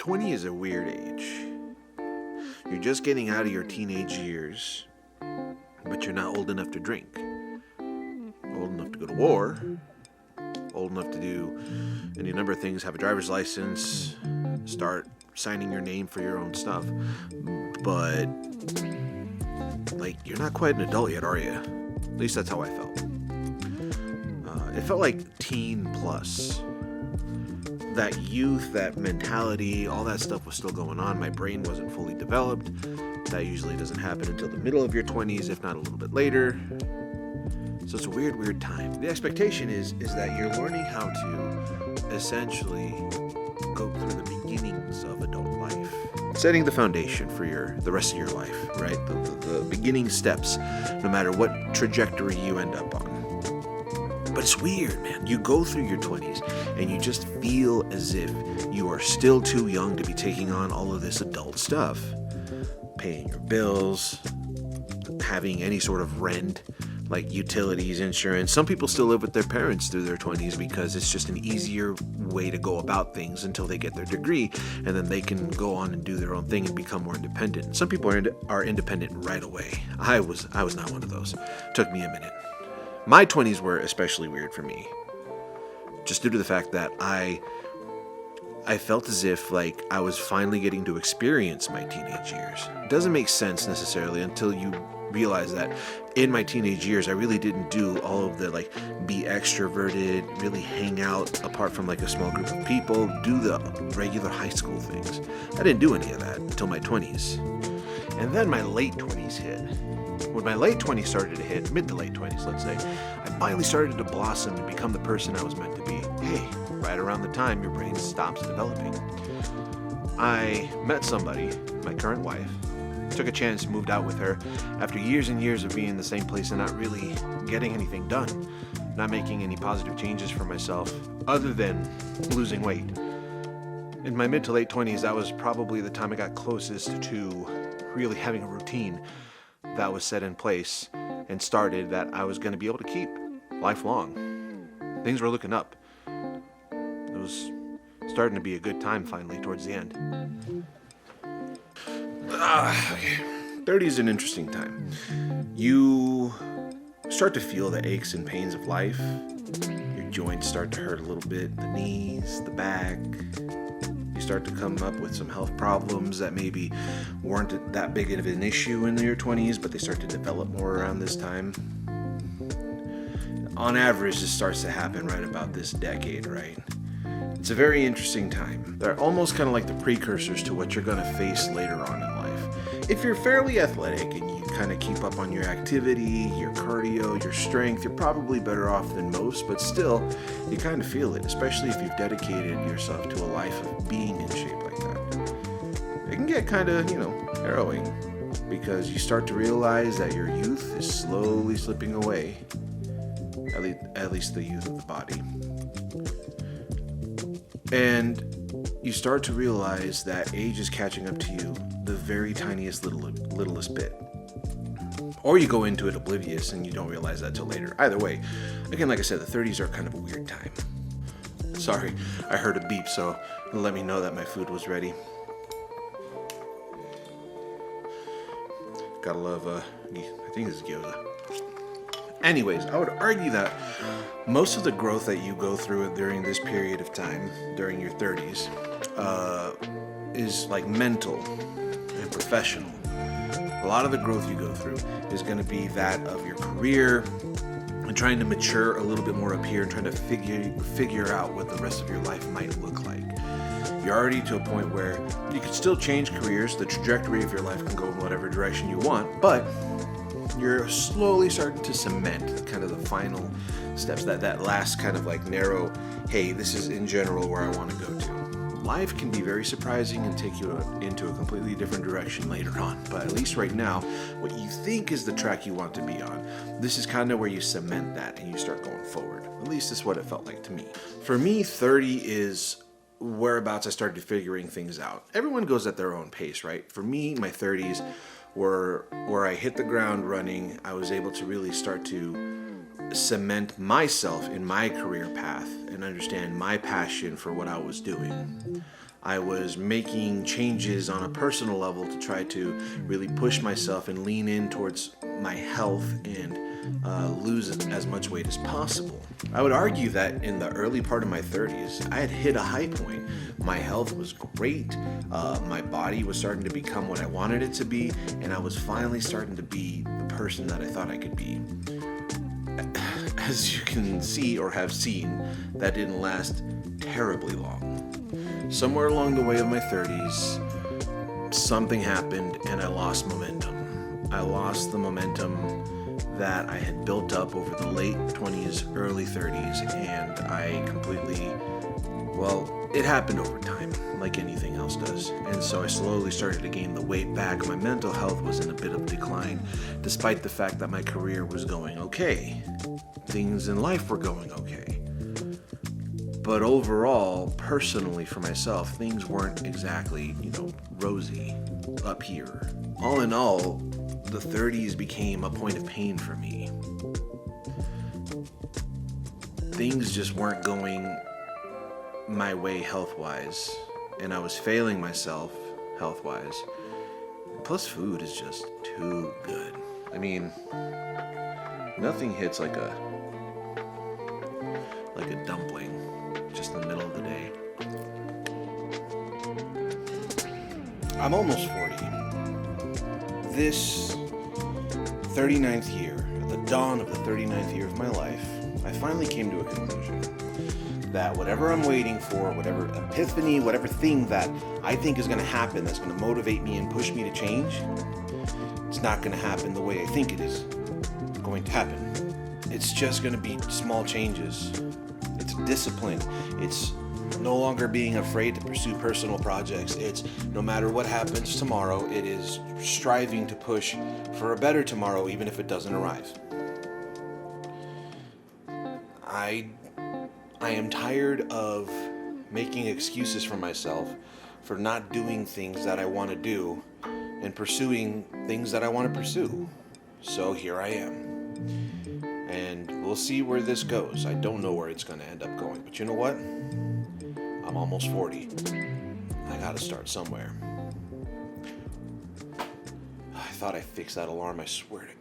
20 is a weird age. You're just getting out of your teenage years, but you're not old enough to drink, old enough to go to war, old enough to do any number of things, have a driver's license, start signing your name for your own stuff. But, like, you're not quite an adult yet, are you? At least that's how I felt. It felt like teen plus. That youth, that mentality, all that stuff was still going on. My brain wasn't fully developed. That usually doesn't happen until the middle of your 20s, if not a little bit later. So it's a weird time. The expectation is that you're learning how to essentially go through the beginnings of adult life. Setting the foundation for the rest of your life, right? The beginning steps, no matter what trajectory you end up on. But it's weird, man. You go through your 20s and you just feel as if you are still too young to be taking on all of this adult stuff. Paying your bills, having any sort of rent, like utilities, insurance. Some people still live with their parents through their 20s because it's just an easier way to go about things until they get their degree, and then they can go on and do their own thing and become more independent. Some people are independent right away. I was not one of those. Took me a minute. My 20s were especially weird for me, just due to the fact that I felt as if like I was finally getting to experience my teenage years. It doesn't make sense necessarily until you realize that in my teenage years I really didn't do all of the like be extroverted, really hang out apart from like a small group of people, do the regular high school things. I didn't do any of that until my 20s. And then my late 20s hit. When my late 20s started to hit, mid to late 20s, let's say, I finally started to blossom and become the person I was meant to be. Hey, right around the time your brain stops developing. I met somebody, my current wife, took a chance, moved out with her after years and years of being in the same place and not really getting anything done, not making any positive changes for myself other than losing weight. In my mid to late 20s, that was probably the time I got closest to really having a routine that was set in place and started that I was going to be able to keep lifelong. Things were looking up. It was starting to be a good time finally towards the end. Okay. 30 is an interesting time. You start to feel the aches and pains of life. Your joints start to hurt a little bit, the knees, the back. You start to come up with some health problems that maybe weren't that big of an issue in your 20s, but they start to develop more around this time. On average, this starts to happen right about this decade, right? It's a very interesting time. They're almost kind of like the precursors to what you're going to face later on in life. If you're fairly athletic and you kind of keep up on your activity, your cardio, your strength, you're probably better off than most, but still, you kind of feel it, especially if you've dedicated yourself to a life of being in shape like that. It can get kind of, harrowing, because you start to realize that your youth is slowly slipping away, at least the youth of the body. And you start to realize that age is catching up to you the very tiniest littlest bit. Or you go into it oblivious and you don't realize that till later. Either way, again, like I said, the 30s are kind of a weird time. Sorry, I heard a beep, so let me know that my food was ready. Gotta love, I think it's gyoza. Anyways, I would argue that most of the growth that you go through during this period of time, during your 30s, is like mental and professional. A lot of the growth you go through is going to be that of your career and trying to mature a little bit more up here and trying to figure out what the rest of your life might look like. You're already to a point where you can still change careers. The trajectory of your life can go in whatever direction you want, but you're slowly starting to cement kind of the final steps, that last kind of like narrow, hey, this is in general where I want to go to. Life can be very surprising and take you into a completely different direction later on, but at least right now, what you think is the track you want to be on, this is kind of where you cement that and you start going forward. At least that's what it felt like to me. For me, 30 is whereabouts I started figuring things out. Everyone goes at their own pace, right? For me, my 30s were where I hit the ground running. I was able to really start to cement myself in my career path and understand my passion for what I was doing. I was making changes on a personal level to try to really push myself and lean in towards my health and lose as much weight as possible. I would argue that in the early part of my 30s, I had hit a high point. My health was great. My body was starting to become what I wanted it to be, and I was finally starting to be the person that I thought I could be. As you can see or have seen, that didn't last terribly long. Somewhere along the way of my 30s, something happened and I lost momentum. I lost the momentum that I had built up over the late 20s, early 30s, and I completely, it happened over time, like anything else does. And so I slowly started to gain the weight back. My mental health was in a bit of decline, despite the fact that my career was going okay. Things in life were going okay. But overall, personally for myself, things weren't exactly, rosy up here. All in all, the 30s became a point of pain for me. Things just weren't going my way health-wise, and I was failing myself health-wise. Plus, food is just too good. I mean, nothing hits like a dumpling just in the middle of the day. I'm almost 40. This 39th year, at the dawn of the 39th year of my life, I finally came to a conclusion that whatever I'm waiting for, whatever epiphany, whatever thing that I think is going to happen that's going to motivate me and push me to change, it's not going to happen the way I think it is going to happen. It's just going to be small changes. It's discipline. It's no longer being afraid to pursue personal projects. It's no matter what happens tomorrow, it is striving to push for a better tomorrow, even if it doesn't arrive. I am tired of making excuses for myself for not doing things that I want to do and pursuing things that I want to pursue. So here I am. And we'll see where this goes. I don't know where it's going to end up going. But you know what? I'm almost 40. I got to start somewhere. I thought I fixed that alarm, I swear to God.